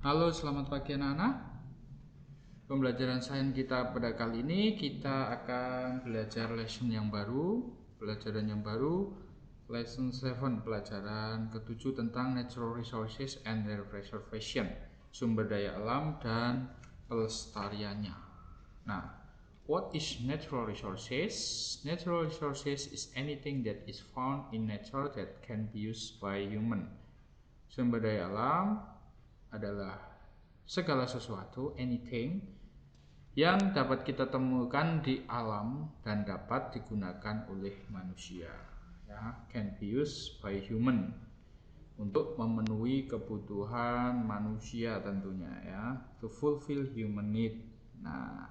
Halo, selamat pagi anak-anak. Pembelajaran sains kita pada kali ini kita akan belajar lesson yang baru, pelajaran yang baru, lesson 7, pelajaran ke-7 tentang natural resources and their preservation, sumber daya alam dan pelestariannya. Nah, what is natural resources? Natural resources is anything that is found in nature that can be used by human. Sumber daya alam adalah segala sesuatu, anything, yang dapat kita temukan di alam dan dapat digunakan oleh manusia, ya, can be used by human, untuk memenuhi kebutuhan manusia tentunya, ya, to fulfill human need. Nah,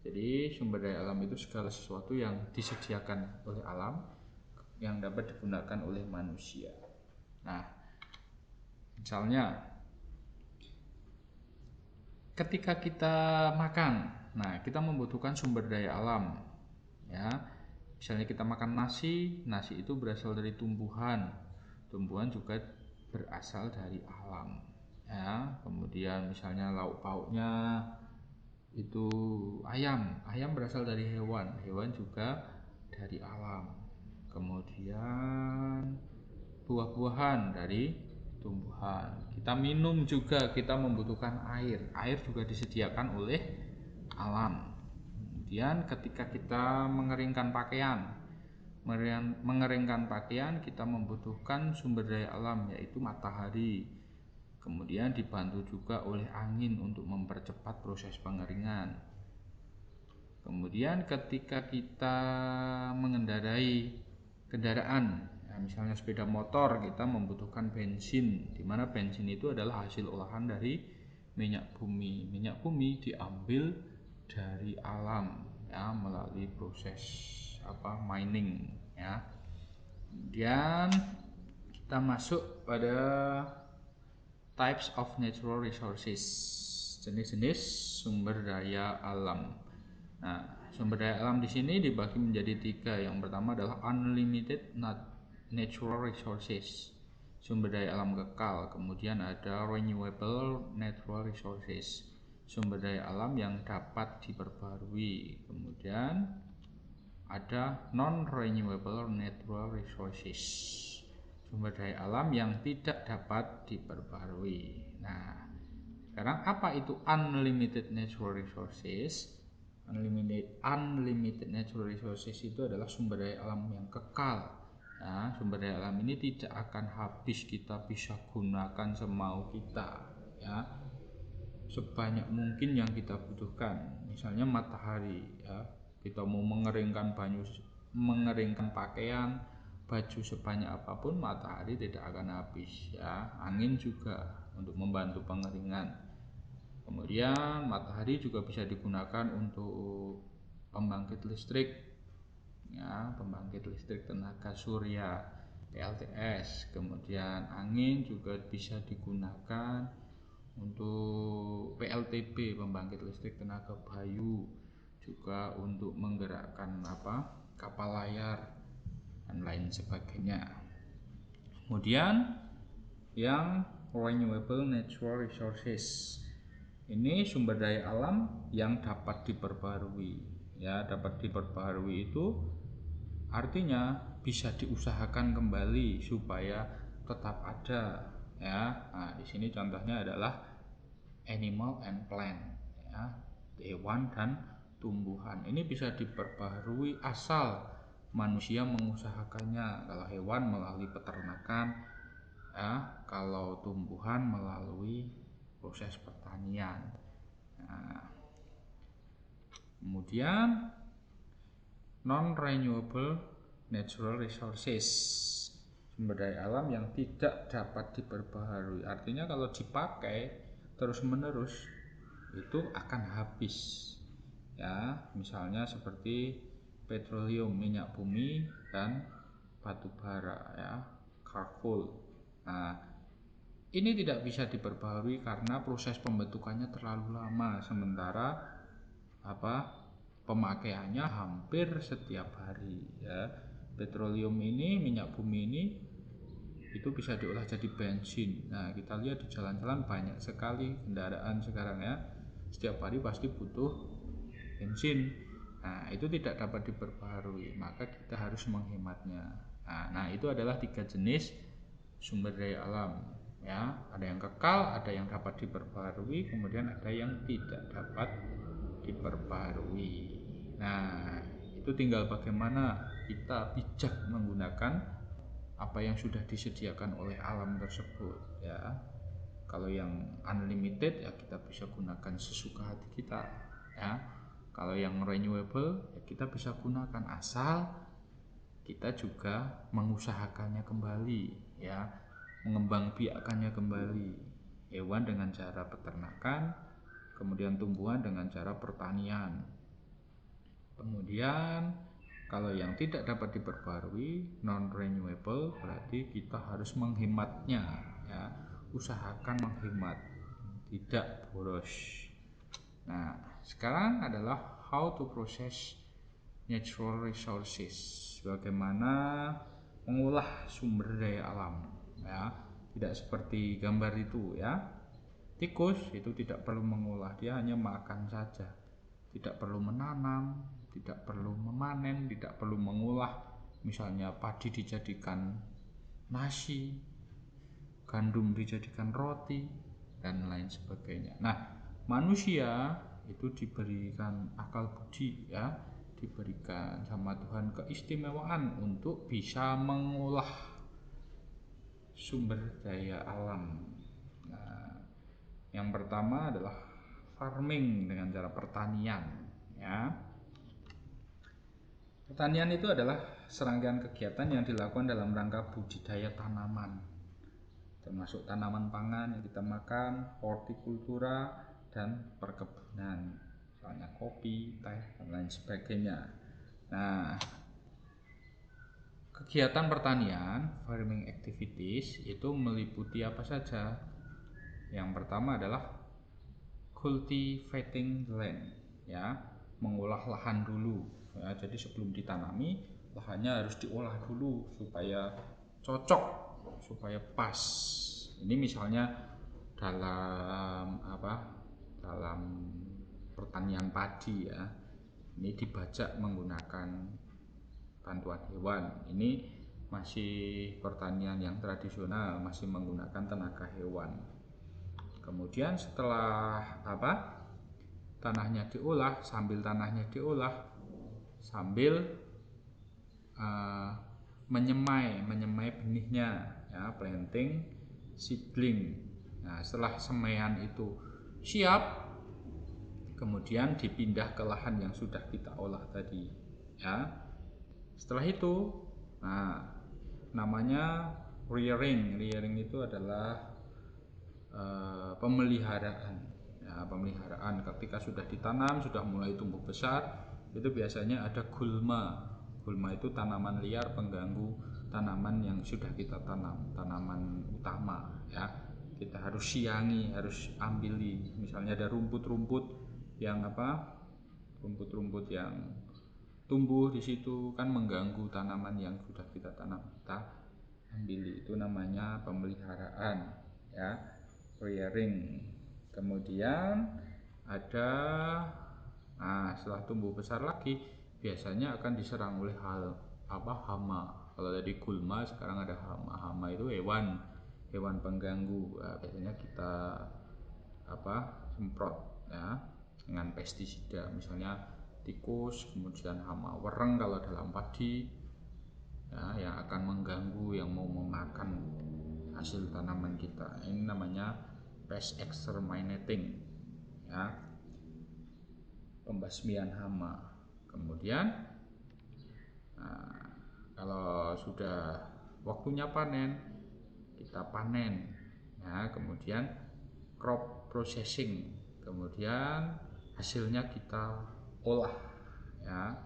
jadi sumber daya alam itu segala sesuatu yang disediakan oleh alam yang dapat digunakan oleh manusia. Nah, misalnya ketika kita makan, nah kita membutuhkan sumber daya alam, ya. Misalnya kita makan nasi, nasi itu berasal dari tumbuhan, tumbuhan juga berasal dari alam, ya. Kemudian misalnya lauk pauknya itu ayam, ayam berasal dari hewan, hewan juga dari alam. Kemudian buah-buahan dari tumbuhan. Kita minum juga kita membutuhkan air. Air juga disediakan oleh alam. Kemudian ketika kita mengeringkan pakaian, kita membutuhkan sumber daya alam, yaitu matahari. Kemudian dibantu juga oleh angin untuk mempercepat proses pengeringan. Kemudian ketika kita mengendarai kendaraan, misalnya sepeda motor, kita membutuhkan bensin, di mana bensin itu adalah hasil olahan dari minyak bumi. Minyak bumi diambil dari alam, ya, melalui proses mining, ya. Kemudian kita masuk pada types of natural resources, jenis-jenis sumber daya alam. Nah, sumber daya alam di sini dibagi menjadi 3. Yang pertama adalah unlimited natural resources, sumber daya alam kekal. Kemudian ada renewable natural resources, sumber daya alam yang dapat diperbarui. Kemudian ada non-renewable natural resources, sumber daya alam yang tidak dapat diperbarui. Nah, sekarang apa itu unlimited natural resources? Unlimited natural resources itu adalah sumber daya alam yang kekal. Nah, sumber daya alam ini tidak akan habis, kita bisa gunakan semau kita, ya, sebanyak mungkin yang kita butuhkan. Misalnya matahari, ya, kita mau mengeringkan pakaian, baju sebanyak apapun, matahari tidak akan habis, ya. Angin juga untuk membantu pengeringan. Kemudian matahari juga bisa digunakan untuk pembangkit listrik, ya, pembangkit listrik tenaga surya, PLTS. Kemudian angin juga bisa digunakan untuk PLTB, pembangkit listrik tenaga bayu, juga untuk menggerakkan kapal layar dan lain sebagainya. Kemudian yang renewable natural resources, ini sumber daya alam yang dapat diperbarui, ya. Dapat diperbarui itu artinya bisa diusahakan kembali supaya tetap ada, ya. Nah, di sini contohnya adalah animal and plant, ya, hewan dan tumbuhan. Ini bisa diperbarui asal manusia mengusahakannya. Kalau hewan melalui peternakan, ya, kalau tumbuhan melalui proses pertanian. Nah, kemudian non-renewable natural resources, sumber daya alam yang tidak dapat diperbaharui. Artinya kalau dipakai terus-menerus itu akan habis, ya. Misalnya seperti petroleum, minyak bumi, dan batu bara, ya, charcoal. Nah, ini tidak bisa diperbaharui karena proses pembentukannya terlalu lama, sementara pemakaiannya hampir setiap hari, ya. Petroleum ini, minyak bumi itu bisa diolah jadi bensin. Nah, kita lihat di jalan-jalan banyak sekali kendaraan sekarang ya, setiap hari pasti butuh bensin. Nah, itu tidak dapat diperbaharui, maka kita harus menghematnya. Nah, itu adalah 3 jenis sumber daya alam ya. Ada yang kekal, ada yang dapat diperbaharui, kemudian ada yang tidak dapat diperbaharui. Nah, itu tinggal bagaimana kita bijak menggunakan apa yang sudah disediakan oleh alam tersebut ya. Kalau yang unlimited ya kita bisa gunakan sesuka hati kita ya. Kalau yang renewable ya kita bisa gunakan, asal kita juga mengusahakannya kembali ya, mengembangbiakannya kembali. Hewan dengan cara peternakan, kemudian tumbuhan dengan cara pertanian. Kemudian kalau yang tidak dapat diperbarui, non renewable, berarti kita harus menghematnya ya, usahakan menghemat, tidak boros. Nah, sekarang adalah how to process natural resources, bagaimana mengolah sumber daya alam ya. Tidak seperti gambar itu ya. Tikus itu tidak perlu mengolah, dia hanya makan saja, tidak perlu menanam, tidak perlu memanen, tidak perlu mengolah. Misalnya padi dijadikan nasi, gandum dijadikan roti, dan lain sebagainya. Nah, manusia itu diberikan akal budi ya, diberikan sama Tuhan keistimewaan untuk bisa mengolah sumber daya alam. Nah, yang pertama adalah farming dengan cara pertanian ya. Pertanian itu adalah serangkaian kegiatan yang dilakukan dalam rangka budidaya tanaman, termasuk tanaman pangan yang kita makan, hortikultura, dan perkebunan, misalnya kopi, teh, dan lain sebagainya. Nah, kegiatan pertanian, farming activities, itu meliputi apa saja? Yang pertama adalah cultivating land ya, mengolah lahan dulu ya. Jadi sebelum ditanami, lahannya harus diolah dulu supaya cocok, supaya pas. Ini misalnya dalam dalam pertanian padi ya, ini dibajak menggunakan bantuan hewan. Ini masih pertanian yang tradisional, masih menggunakan tenaga hewan. Kemudian setelah tanahnya diolah, sambil menyemai benihnya ya, planting seedling. Nah, setelah semaian itu siap, kemudian dipindah ke lahan yang sudah kita olah tadi ya. Setelah itu namanya rearing itu adalah pemeliharaan ya. Pemeliharaan ketika sudah ditanam, sudah mulai tumbuh besar, itu biasanya ada gulma itu tanaman liar pengganggu tanaman yang sudah kita tanam, tanaman utama ya. Kita harus siangi, harus ambili. Misalnya ada rumput-rumput yang tumbuh di situ kan mengganggu tanaman yang sudah kita tanam, kita ambili. Itu namanya pemeliharaan ya, rearing. Kemudian ada setelah tumbuh besar lagi biasanya akan diserang oleh hama. Kalau tadi gulma, sekarang ada hama. Hama itu hewan pengganggu. Biasanya kita semprot ya dengan pestisida, misalnya tikus, kemudian hama wereng kalau dalam padi ya, yang akan mengganggu, yang mau memakan hasil tanaman kita. Ini namanya pest exterminating ya, pembasmian hama. Kemudian kalau sudah waktunya panen, kita panen ya. Kemudian crop processing, kemudian hasilnya kita olah ya.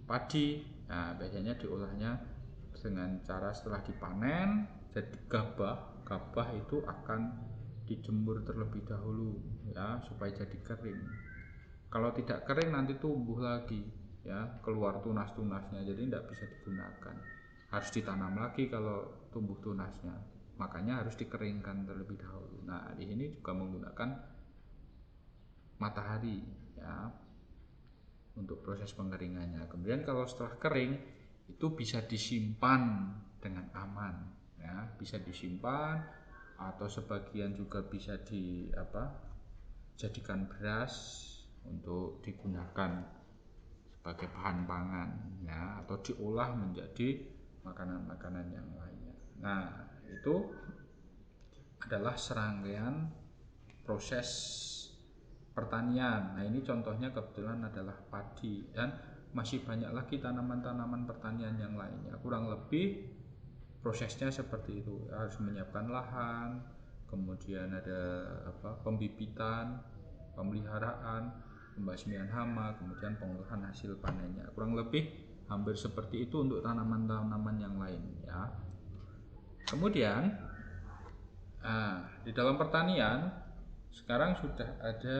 Padi biasanya diolahnya dengan cara setelah dipanen jadi gabah itu akan dijemur terlebih dahulu ya, supaya jadi kering. Kalau tidak kering nanti tumbuh lagi ya, keluar tunas-tunasnya, jadi tidak bisa digunakan. harus ditanam lagi kalau tumbuh tunasnya, makanya harus dikeringkan terlebih dahulu. Nah, di sini juga menggunakan matahari ya untuk proses pengeringannya. Kemudian kalau setelah kering itu bisa disimpan dengan aman ya, bisa disimpan atau sebagian juga bisa jadikan beras untuk digunakan sebagai bahan pangan ya, atau diolah menjadi makanan-makanan yang lainnya. Nah, itu adalah serangkaian proses pertanian. Nah, ini contohnya kebetulan adalah padi, dan masih banyak lagi tanaman-tanaman pertanian yang lainnya. Kurang lebih prosesnya seperti itu. Harus menyiapkan lahan, kemudian ada pembibitan, pemeliharaan, pembasmian hama, kemudian pengolahan hasil panennya. Kurang lebih hampir seperti itu untuk tanaman-tanaman yang lain ya. Kemudian di dalam pertanian sekarang sudah ada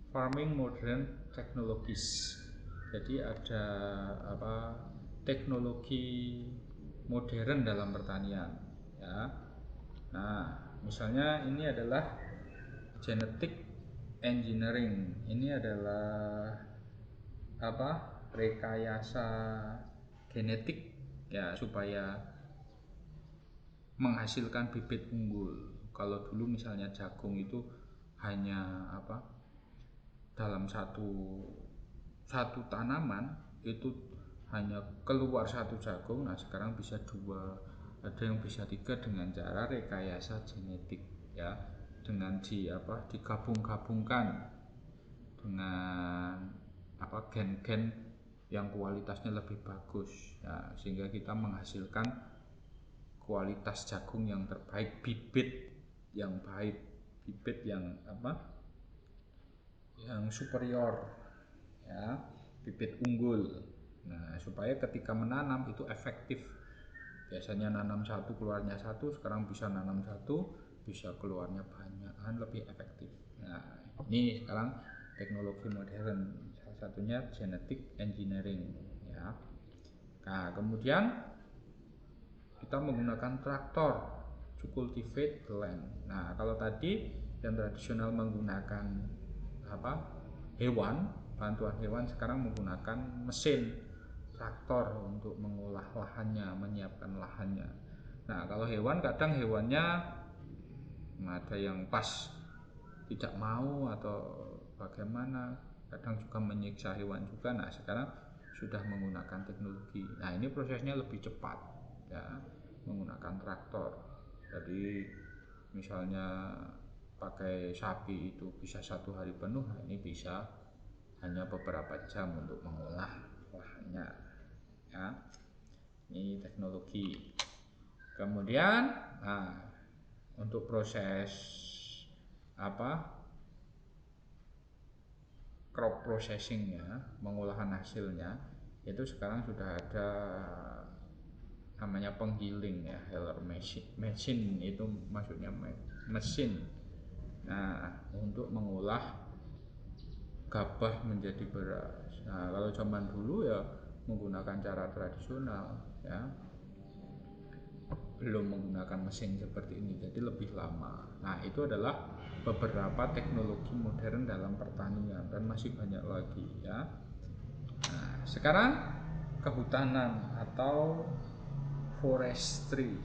farming modern technologies. Jadi ada teknologi modern dalam pertanian ya. Nah, misalnya ini adalah genetic engineering. Ini adalah rekayasa genetik ya, supaya menghasilkan bibit unggul. Kalau dulu misalnya jagung itu hanya dalam satu tanaman itu hanya keluar satu jagung. Nah, sekarang bisa 2, ada yang bisa 3 dengan cara rekayasa genetik ya, dengan digabung-gabungkan dengan gen-gen yang kualitasnya lebih bagus ya, sehingga kita menghasilkan kualitas jagung yang terbaik, bibit yang baik, bibit yang yang superior ya, bibit unggul. Nah, supaya ketika menanam itu efektif. Biasanya nanam satu keluarnya satu, sekarang bisa nanam satu bisa keluarnya banyak, lebih efektif. Nah, ini sekarang teknologi modern, salah satunya genetic engineering ya. Nah, kemudian kita menggunakan traktor to cultivate the land. Nah, kalau tadi yang tradisional menggunakan hewan, bantuan hewan, sekarang menggunakan mesin traktor untuk mengolah lahannya, menyiapkan lahannya. Nah, kalau hewan, kadang hewannya ada yang pas tidak mau atau bagaimana, kadang juga menyiksa hewan juga. Nah, sekarang sudah menggunakan teknologi. Nah, ini prosesnya lebih cepat ya, menggunakan traktor. Jadi misalnya pakai sapi itu bisa 1 hari penuh, nah ini bisa hanya beberapa jam untuk mengolah lahannya ya. Ini teknologi. Kemudian untuk proses crop processingnya, mengolahan hasilnya, itu sekarang sudah ada namanya penggiling ya, heller machine itu maksudnya mesin. Nah, untuk mengolah gabah menjadi beras. Nah, kalau zaman dulu ya menggunakan cara tradisional ya, belum menggunakan mesin seperti ini, jadi lebih lama. Nah, itu adalah beberapa teknologi modern dalam pertanian, dan masih banyak lagi ya. Nah, sekarang kehutanan atau forestry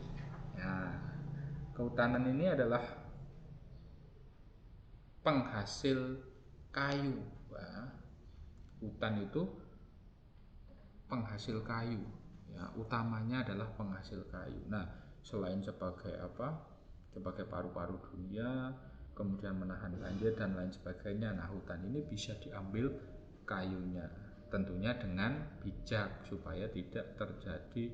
ya. Kehutanan ini adalah penghasil kayu ya. Hutan itu penghasil kayu ya, utamanya adalah penghasil kayu. Nah, selain sebagai sebagai paru-paru dunia, kemudian menahan banjir dan lain sebagainya. Nah, hutan ini bisa diambil kayunya, tentunya dengan bijak supaya tidak terjadi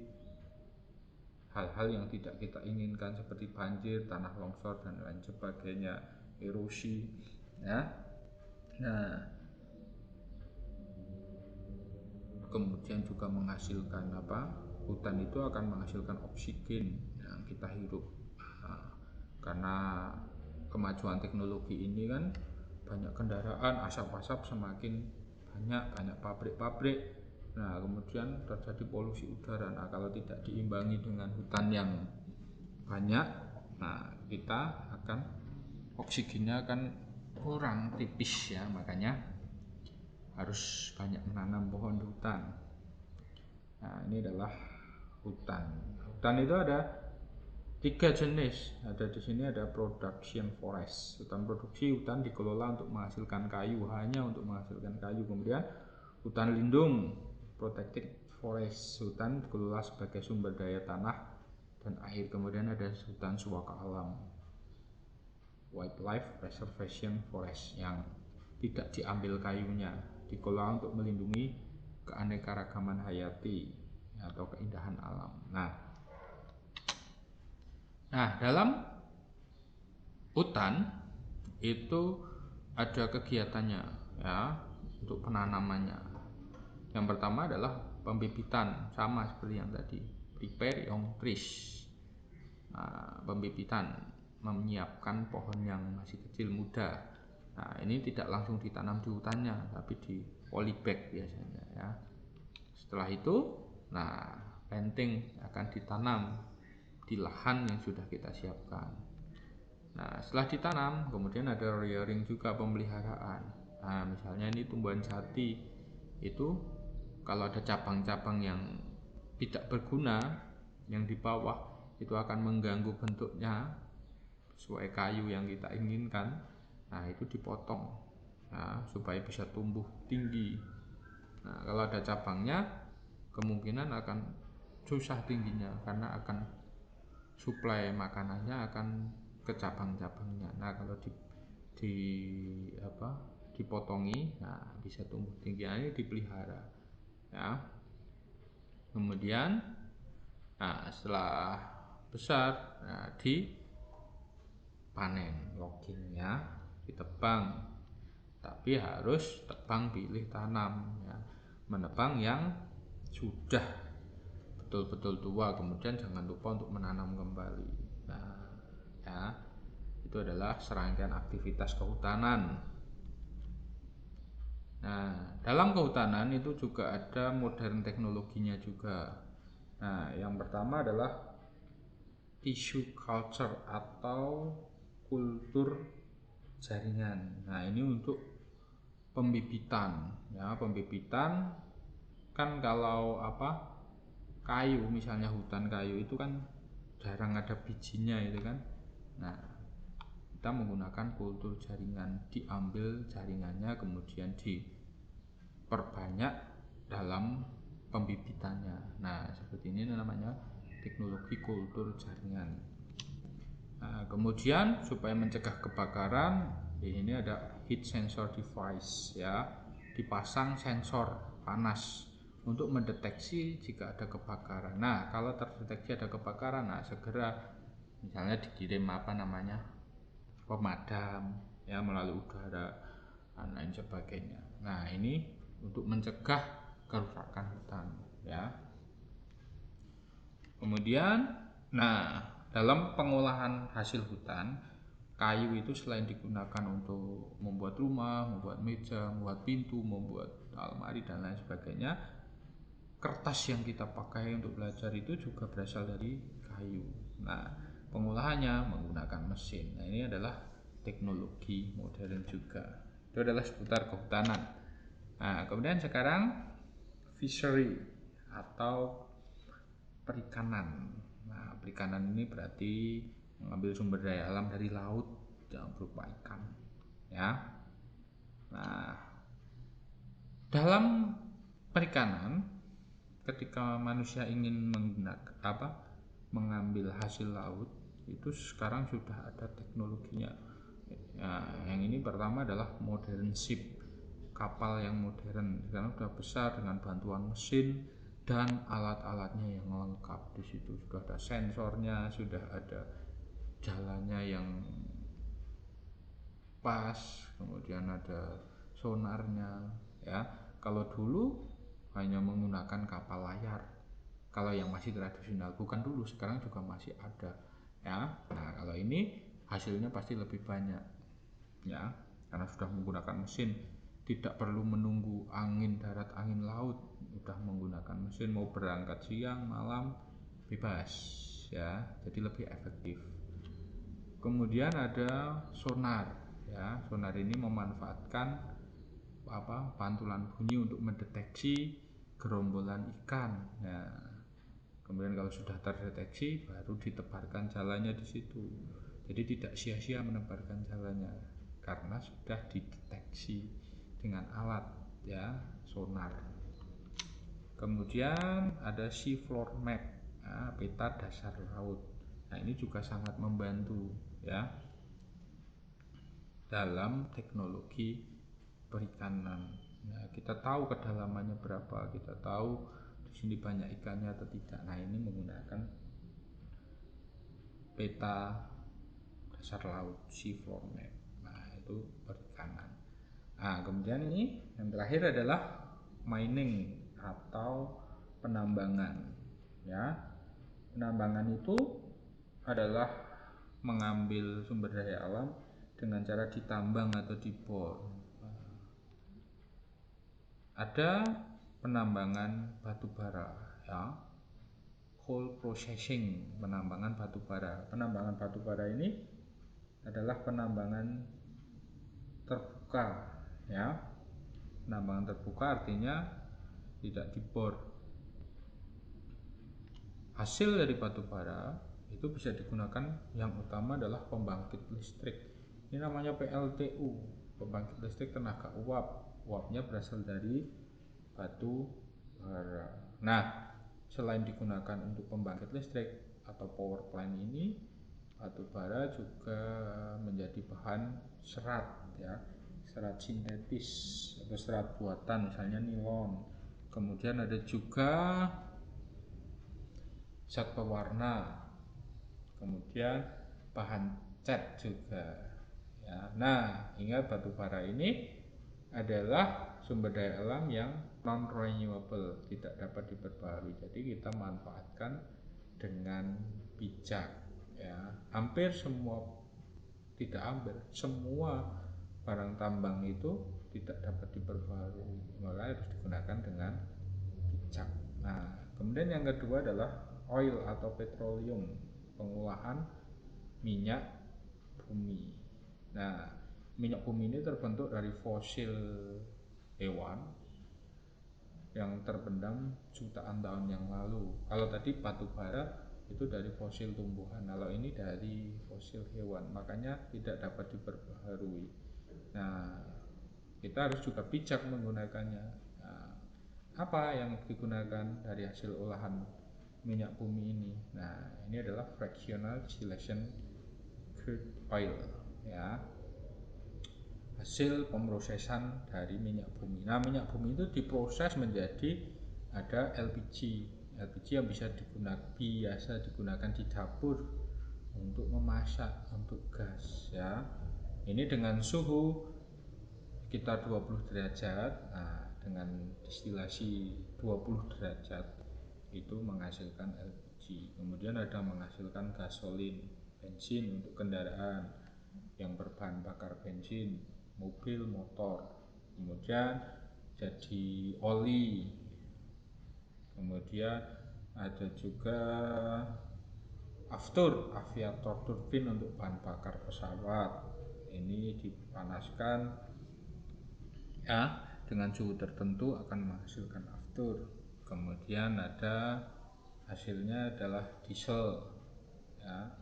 hal-hal yang tidak kita inginkan seperti banjir, tanah longsor dan lain sebagainya, erosi ya. Nah, kemudian juga menghasilkan hutan itu akan menghasilkan oksigen yang kita hirup. Nah, karena kemajuan teknologi ini kan banyak kendaraan, asap-asap semakin banyak pabrik-pabrik Nah, kemudian terjadi polusi udara. Nah, kalau tidak diimbangi dengan hutan yang banyak, nah kita akan oksigennya akan kurang tipis ya, makanya harus banyak menanam pohon di hutan. Nah, ini adalah hutan. Hutan itu ada 3 jenis. Ada di sini ada production forest. Hutan produksi, hutan dikelola untuk menghasilkan kayu, hanya untuk menghasilkan kayu. Kemudian hutan lindung, protected forest, hutan dikelola sebagai sumber daya tanah dan air. Kemudian ada hutan suaka alam, wildlife preservation forest, yang tidak diambil kayunya, dikelola untuk melindungi keanekaragaman hayati atau keindahan alam. Nah, dalam hutan itu ada kegiatannya ya, untuk penanamannya. Yang pertama adalah pembibitan, sama seperti yang tadi, prepare young trees. Nah, pembibitan, menyiapkan pohon yang masih kecil muda. Nah, ini tidak langsung ditanam di hutannya, tapi di polybag biasanya ya. Setelah itu, nah planting akan ditanam di lahan yang sudah kita siapkan. Nah, setelah ditanam, kemudian ada rearing juga, pemeliharaan. Nah, misalnya ini tumbuhan jati, itu kalau ada cabang-cabang yang tidak berguna, yang di bawah itu akan mengganggu bentuknya sesuai kayu yang kita inginkan. Nah, itu dipotong, nah, supaya bisa tumbuh tinggi. Nah, kalau ada cabangnya, kemungkinan akan susah tingginya karena akan suplai makanannya akan ke cabang-cabangnya. Nah, kalau dipotongi, nah bisa tumbuh tinggi. Nah, ini dipelihara ya. Kemudian nah setelah besar, nah dipanen, loggingnya ditebang, tapi harus tebang pilih tanam ya. Menebang yang sudah betul-betul tua, kemudian jangan lupa untuk menanam kembali. Nah ya, itu adalah serangkaian aktivitas kehutanan. Nah, dalam kehutanan itu juga ada modern teknologinya juga. Nah, yang pertama adalah tissue culture atau kultur jaringan. Nah, ini untuk pembibitan ya. Pembibitan kan kalau kayu, misalnya hutan kayu itu kan jarang ada bijinya itu kan. Nah, kita menggunakan kultur jaringan, diambil jaringannya kemudian diperbanyak dalam pembibitannya. Nah, seperti ini namanya teknologi kultur jaringan. Nah, kemudian supaya mencegah kebakaran, di sini ada heat sensor device ya, dipasang sensor panas untuk mendeteksi jika ada kebakaran. Nah, kalau terdeteksi ada kebakaran, nah segera misalnya dikirim pemadam ya, melalui udara dan lain sebagainya. Nah, ini untuk mencegah kerusakan hutan ya. Kemudian nah, dalam pengolahan hasil hutan, kayu itu selain digunakan untuk membuat rumah, membuat meja, membuat pintu, membuat almari dan lain sebagainya, kertas yang kita pakai untuk belajar itu juga berasal dari kayu. Nah, pengolahannya menggunakan mesin. Nah, ini adalah teknologi modern juga. Itu adalah seputar kehutanan. Nah, kemudian sekarang fishery atau perikanan. Nah, perikanan ini berarti mengambil sumber daya alam dari laut yang berupa ikan ya. Nah, dalam perikanan, ketika manusia ingin mengambil hasil laut, itu sekarang sudah ada teknologinya. Nah, yang ini pertama adalah modern ship, kapal yang modern, sekarang sudah besar dengan bantuan mesin dan alat-alatnya yang lengkap. Di situ sudah ada sensornya, sudah ada jalannya yang pas, kemudian ada sonarnya ya. Kalau dulu hanya menggunakan kapal layar, kalau yang masih tradisional, bukan dulu, sekarang juga masih ada ya. Nah, kalau ini hasilnya pasti lebih banyak ya, karena sudah menggunakan mesin. tidak perlu menunggu angin darat, angin laut, udah menggunakan mesin, mau berangkat siang, malam, bebas ya, jadi lebih efektif. Kemudian ada sonar ya, sonar ini memanfaatkan pantulan bunyi untuk mendeteksi gerombolan ikan. Nah, kemudian kalau sudah terdeteksi baru ditebarkan jalannya di situ. Jadi tidak sia-sia menebarkan jalannya karena sudah dideteksi dengan alat ya, sonar. Kemudian ada sea floor map, peta dasar laut. Nah, ini juga sangat membantu ya dalam teknologi perikanan. Nah, kita tahu kedalamannya berapa, kita tahu di sini banyak ikannya atau tidak. Nah, ini menggunakan peta dasar laut, sea floor map. Nah, itu perikanan. Nah, kemudian ini yang terakhir adalah mining atau penambangan. Ya, penambangan itu adalah mengambil sumber daya alam dengan cara ditambang atau dibor. Ada penambangan batu bara ya, coal processing, penambangan batu bara. Penambangan batu bara ini adalah penambangan terbuka ya. Penambangan terbuka artinya tidak dibor. Hasil dari batu bara itu bisa digunakan, yang utama adalah pembangkit listrik. Ini namanya PLTU, pembangkit listrik tenaga uap. Uapnya berasal dari batu bara. Nah, selain digunakan untuk pembangkit listrik atau power plant ini, batu bara juga menjadi bahan serat ya, serat sintetis atau serat buatan, misalnya nilon. Kemudian ada juga zat pewarna, kemudian bahan cat juga ya. Nah, ingat batu bara ini adalah sumber daya alam yang non renewable, tidak dapat diperbarui. Jadi kita manfaatkan dengan bijak ya. Hampir semua, tidak hampir, semua barang tambang itu tidak dapat diperbarui, maka harus digunakan dengan bijak. Nah, kemudian yang kedua adalah oil atau petroleum, pengolahan minyak bumi. Nah, minyak bumi ini terbentuk dari fosil hewan yang terpendam jutaan tahun yang lalu. Kalau tadi batu bara itu dari fosil tumbuhan, kalau ini dari fosil hewan, makanya tidak dapat diperbaharui. Nah, kita harus juga bijak menggunakannya. Nah, apa yang digunakan dari hasil olahan minyak bumi ini? Nah, ini adalah fractional distillation crude oil ya, hasil pemrosesan dari minyak bumi. Nah, minyak bumi itu diproses menjadi ada LPG. LPG yang biasa digunakan di dapur untuk memasak, untuk gas ya. Ini dengan suhu sekitar 20 derajat. Nah, dengan distilasi 20 derajat itu menghasilkan LPG. Kemudian ada menghasilkan gasolin, bensin untuk kendaraan yang berbahan bakar bensin, mobil, motor. Kemudian jadi oli. Kemudian ada juga aftur, aviator turbin untuk bahan bakar pesawat. Ini dipanaskan ya, dengan suhu tertentu akan menghasilkan aftur. Kemudian ada hasilnya adalah diesel ya.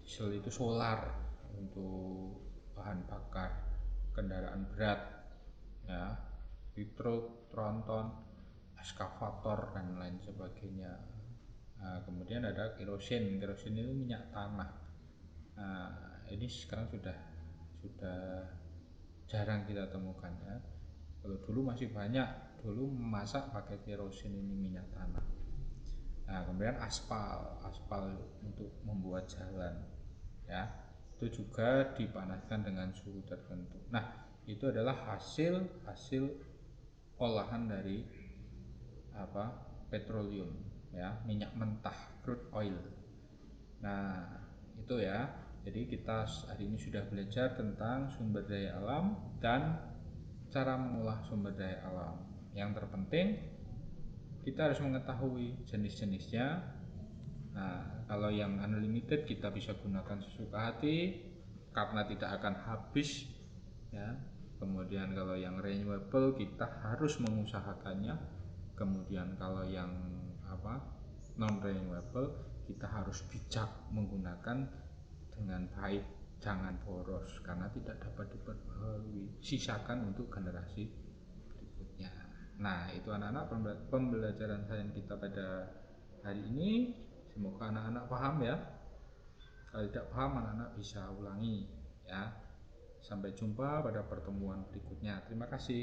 Diesel itu solar untuk bahan bakar kendaraan berat ya, truk, tronton, eskavator dan lain sebagainya. Nah, kemudian ada kerosin. Kerosin itu minyak tanah. Nah, ini sekarang sudah jarang kita temukan ya. Kalau dulu masih banyak, dulu memasak pakai kerosin ini, minyak tanah. Nah, kemudian aspal untuk membuat jalan ya, itu juga dipanaskan dengan suhu tertentu. Nah, itu adalah hasil olahan dari petroleum ya, minyak mentah, crude oil. Nah, itu ya. Jadi kita hari ini sudah belajar tentang sumber daya alam dan cara mengolah sumber daya alam. Yang terpenting kita harus mengetahui jenis-jenisnya. Nah, kalau yang unlimited kita bisa gunakan sesuka hati karena tidak akan habis ya. Kemudian kalau yang renewable kita harus mengusahakannya. Kemudian kalau yang non renewable kita harus bijak menggunakan dengan baik, jangan boros karena tidak dapat diperbarui, sisakan untuk generasi berikutnya. Nah, itu anak-anak pembelajaran sains kita pada hari ini. Semoga anak-anak paham ya. Kalau tidak paham, anak-anak bisa ulangi ya. Sampai jumpa pada pertemuan berikutnya. Terima kasih.